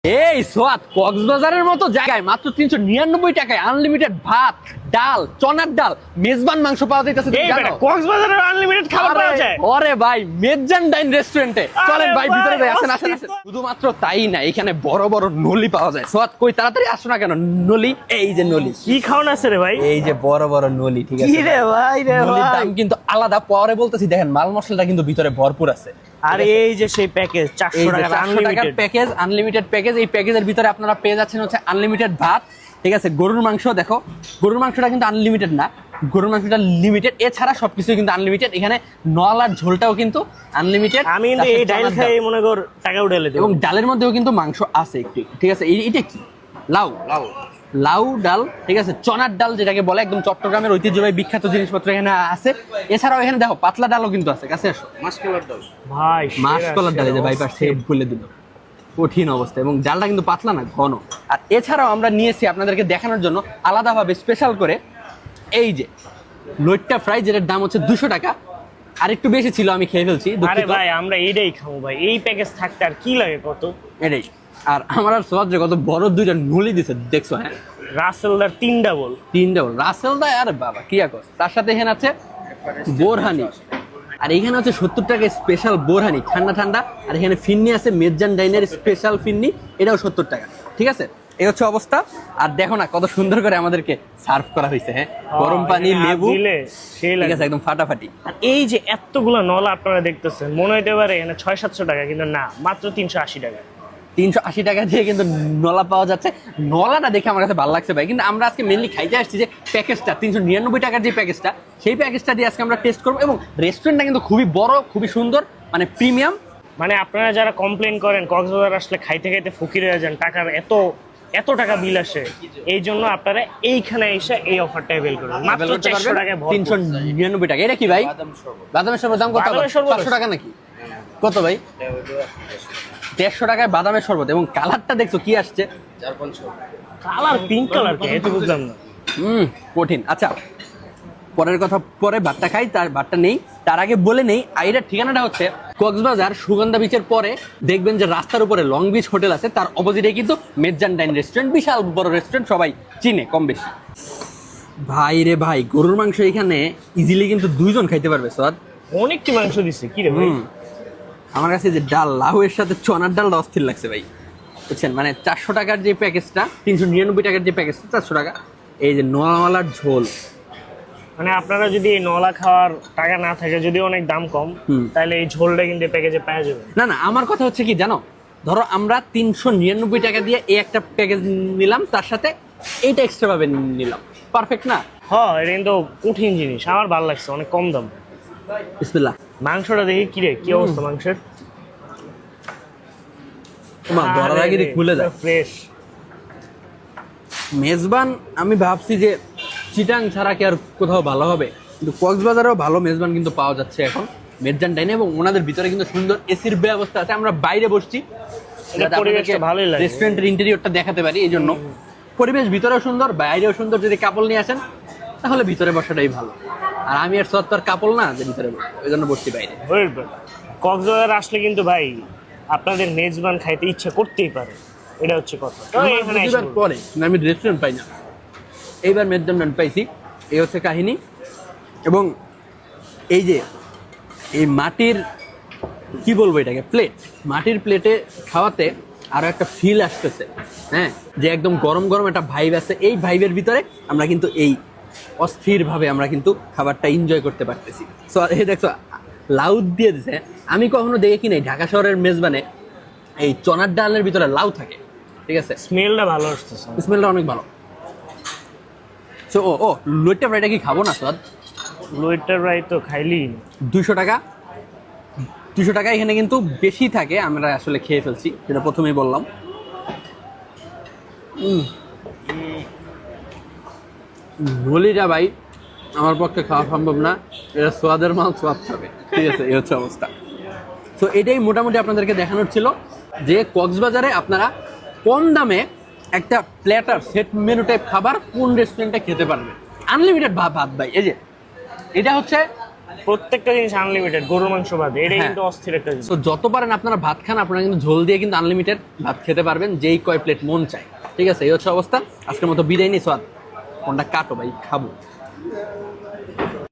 এই সোয়াদ কক্সবাজারের মতো জায়গায় মাত্র 399 টাকায় আনলিমিটেড ভাত, ডাল, চনার ডাল, মেজবান মাংস পাওয়া যাইতেছে। এই বেটা কক্সবাজারে আনলিমিটেড খাবার পাওয়া যায়। ওরে ভাই মেজবান ডাইন রেস্টুরেন্টে চলেন ভাই ভাই, ভিতরে যাই। আসেন আসেন আসেন। শুধুমাত্র তাই না, এখানে বড় বড় নলি পাওয়া যায়। সোয়াদ কই তাড়াতাড়ি আসো না কেন? নলি, এই যে নলি। কি খাওন আছে রে ভাই? এই যে বড় বড় নলি, ঠিক আছে? কি রে ভাই রে নলির ভাই। দাম কিন্তু আলাদা, পরে বলতেছি। দেখেন মাল মশলাটা কিন্তু ভিতরে ভরপুর আছে। আর এই যে সেই প্যাকেজ 400 টাকা টাকার আনলিমিটেড প্যাকেজ, আনলিমিটেড প্যাকেজ। এই প্যাকেজের ভিতরে আপনারা পেয়ে যাচ্ছেন হচ্ছে আনলিমিটেড ভাত, ঠিক আছে? গরুর মাংস, দেখো গরুর মাংসটা কিন্তু আনলিমিটেড না, গরুর মাংসটা লিমিটেড। এছাড়া সবকিছু কিন্তু আনলিমিটেড। এখানে নল আর ঝোলটাও কিন্তু আনলিমিটেড। আমি কিন্তু এই ডাল খাই মনে কর টাকা উঠাইলে দেব। এবং ডালের মধ্যেও কিন্তু মাংস আছে একটু, ঠিক আছে? এটা কি? লাউ, লাউ লাউ ডাল, ঠিক আছে? চনার ডাল যেটাকে বলে, একদম চট্টগ্রামের ঐতিহ্যবাহী বিখ্যাত জিনিসপত্র এখানে আছে। এছাড়াও এখানে দেখো পাতলা ডালও কিন্তু আছে। কাছে আসো। মাসকলার ডাল, ভাই মাসকলার ডাল, এই যে ভাইপার সেভ বলে দিল। কঠিন অবস্থা, এবং ডালটা কিন্তু পাতলা না, ঘন। আর এছাড়াও আমরা নিয়েছি আপনাদেরকে দেখানোর জন্য আলাদাভাবে স্পেশাল করে এই যে লইট্টা ফ্রাই, যেটার দাম হচ্ছে 200 টাকা। আর একটু বেশি ছিল, আমি খেয়ে ফেলছি, আরে দুঃখিত। ভাই আমরা এইটাই খাবো ভাই, এই প্যাকেজ থাকতে আর কি লাগে কত। এটাই। আর আমার আর সোয়াদ যে কত বড় দুইটা নলি দিছে দেখছো? হ্যাঁ, রাসেলদার 3 ডাবল। রাসেল দা, আরে বাবা কি আকর। তার সাথে এখানে আছে বোরহানি, আর এখানে হচ্ছে 70 টাকা স্পেশাল বোরহানি, ঠান্ডা ঠান্ডা। আর এখানে ফিন্নি আছে, মেজান ডাইনের স্পেশাল ফিন্নি, এটাও 70 টাকা, ঠিক আছে? এই হচ্ছে অবস্থা। আর দেখো না কত সুন্দর করে আমাদেরকে সার্ভ করা হয়েছে। হ্যাঁ, গরম পানি, লেবু, ঠিক আছে, একদম ফাটাফাটি। আর এই যে এতগুলা নলা আপনারা দেখতেছেন, মনে হইতে পারে এখানে 600-700 টাকা, কিন্তু না, মাত্র 380 টাকা। 380 টাকা দিয়ে কিন্তু নলা পাওয়া যাচ্ছে। নলাটা দেখে আমার কাছে ভালো লাগছে ভাই। কিন্তু আমরা আজকে মেনলি খাইতে আসছি যে প্যাকেজটা 399 টাকার যে প্যাকেজটা, সেই প্যাকেজটা দিয়ে আজকে আমরা টেস্ট করবো। এবং রেস্টুরেন্টটা কিন্তু খুবই বড়, খুবই সুন্দর, মানে প্রিমিয়াম। মানে আপনারা যারা কমপ্লেন করেন কক্সবাজার আসলে খাইতে খাইতে ফকির হয়ে যান, টাকার এত টাকা বিল আসে, এই জন্য আপনারা এইখানে এসে এই অফারটা অ্যাভেল করুন। মাত্র 400 টাকায় 399 টাকা। এটা কি ভাই? বাদামের শরবত দাম কত? বাদামের শরবত 500 টাকা নাকি? কত ভাই? 150 টাকায় বাদামের শরবত। এবং কালারটা দেখছো কি আসছে? কালার পিঙ্ক কালার, কে এটা বুঝলাম না। কঠিন। আচ্ছা, পরের কথা পরে, ভাতটা খাই, তার ভাতটা নেই। তার আগে বলে নেই এটার ঠিকানাটা হচ্ছে কক্সবাজার সুগন্ধা বিচের পরে দেখবেন যে রাস্তার উপরে লং বিচ হোটেল আছে, তার অপোজিটে কিন্তু মেজান ডাইন রেস্টুরেন্ট, বিশাল বড় রেস্টুরেন্ট, সবাই চিনে কম বেশি। ভাই রে ভাই, গরুর মাংস এখানে ইজিলি কিন্তু 2 জন খাইতে পারবে। সোয়াদ অনেকটি মাংস দিছে কি রে ভাই। আমার কাছে যে ডাল, লাউয়ের সাথে চনার ডালটা অস্থির লাগছে ভাই, বুঝছেন? মানে 400 টাকার যে প্যাকেজটা, 399 টাকার যে প্যাকেজটা, 400 টাকা। এই যে নোয়ালার ঝোল, মানে আপনারা যদি এই নলা খাওয়ার টাকা না থাকে, যদি অনেক দাম কম, তাহলে এই ঝোলটা কিন্তু প্যাকেজে পাওয়া যাবে। না না, আমার কথা হচ্ছে কি জানো, ধরো আমরা 399 টাকা দিয়ে এই একটা প্যাকেজ নিলাম, তার সাথে এইটা এক্সট্রা ভাবে নিলাম, পারফেক্ট না? হ্যাঁ, এটা কিন্তু কঠিন জিনিস, আমার ভালো লাগছে, অনেক কম দাম। বিসমিল্লাহ। মাংসটা দেখি কি রে, কি অবস্থা মাংসের? তোমার ধরার আগে খুলে যায় ফ্রেশ। মেজবান, আমি ভাবছি যে চিটাং ছাড়া কি আর কোথাও ভালো হবে, কিন্তু কক্সবাজারেও ভালো মেজবান কিন্তু পাওয়া যাচ্ছে এখন মেজান ডাইনে। এবং ওনাদের ভিতরে কিন্তু সুন্দর এসির ব্যবস্থা আছে। আমরা বাইরে বসছি, পরিবেশটা ভালোই লাগে, রেস্টুরেন্টের ইন্টেরিয়রটা দেখাতে পারি, এই জন্য। পরিবেশ ভিতরেও সুন্দর, বাইরেও সুন্দর। যদি কাপল নিয়ে আসেন তাহলে ভিতরে বসাটাই ভালো। আর আমি আর সত্তর কাপল না যে ভিতরে, ওই জন্য বসছি বাইরে। কক্সবাজার আসলে কিন্তু ভাই আপনাদের মেজবান খাইতে ইচ্ছা করতেই পারে, এটা হচ্ছে কথা। পরে আমি রেস্টুরেন্ট পাই না, এইবার মেজবান পাইছি, এই হচ্ছে কাহিনী। এবং এই যে এই মাটির, কি বলবো এটাকে, প্লেট, মাটির প্লেটে খাওয়াতে আরো একটা ফিল আসতেছে। হ্যাঁ, যে একদম গরম গরম একটা ভাইব আছে। এই ভাইবের ভিতরে আমরা কিন্তু এই অস্থির ভাবে আমরা কিন্তু খাবারটা এনজয় করতে পারতেছি। সো এই দেখছো লাউ দিয়ে দিছে, আমি কখনো দেখি নাই ঢাকা শহরের মেজবানে এই চনার ডালের ভিতরে লাউ থাকে, ঠিক আছে? স্মেলটা ভালো আসতেছে, স্মেলটা অনেক ভালো। সো ও লইট্টা ফ্রাইটা কি খাবো না স্যার? লইট্টা ফ্রাই তো খাইলি 200 টাকা। 200 টাকা এখানে কিন্তু বেশি থাকে, আমরা আসলে খেয়ে ফেলছি, যেটা প্রথমেই বললাম। নলিটা ভাই আমার পক্ষে খাওয়া সম্ভব না, এটা সোয়াদের মাল, সোয়াদ খাবে, ঠিক আছে? এই হচ্ছে অবস্থা। তো এটাই মোটামুটি আপনাদেরকে দেখানোর ছিল যে কক্সবাজারে আপনারা কম দামে একটা প্ল্যাটার সেট মেনু টাইপ খাবার কোন রেস্টুরেন্টে খেতে পারবেন। আনলিমিটেড ভাত ভাই, এই যে এটা হচ্ছে প্রত্যেকটা জিনিস আনলিমিটেড, গরুর মাংস বাদে, এটা হ্যাঁ। কিন্তু অস্থির একটা জিনিস। তো যত পারেন আপনারা ভাত খান, আপনারা কিন্তু ঝোল দিয়ে কিন্তু আনলিমিটেড ভাত খেতে পারবেন, যেই কয় প্লেট মন চায়। ঠিক আছে, এই হচ্ছে অবস্থা। আজকের মতো বিদায় নিই। সোয়াদ কোনটা কাটো ভাই, খাবো।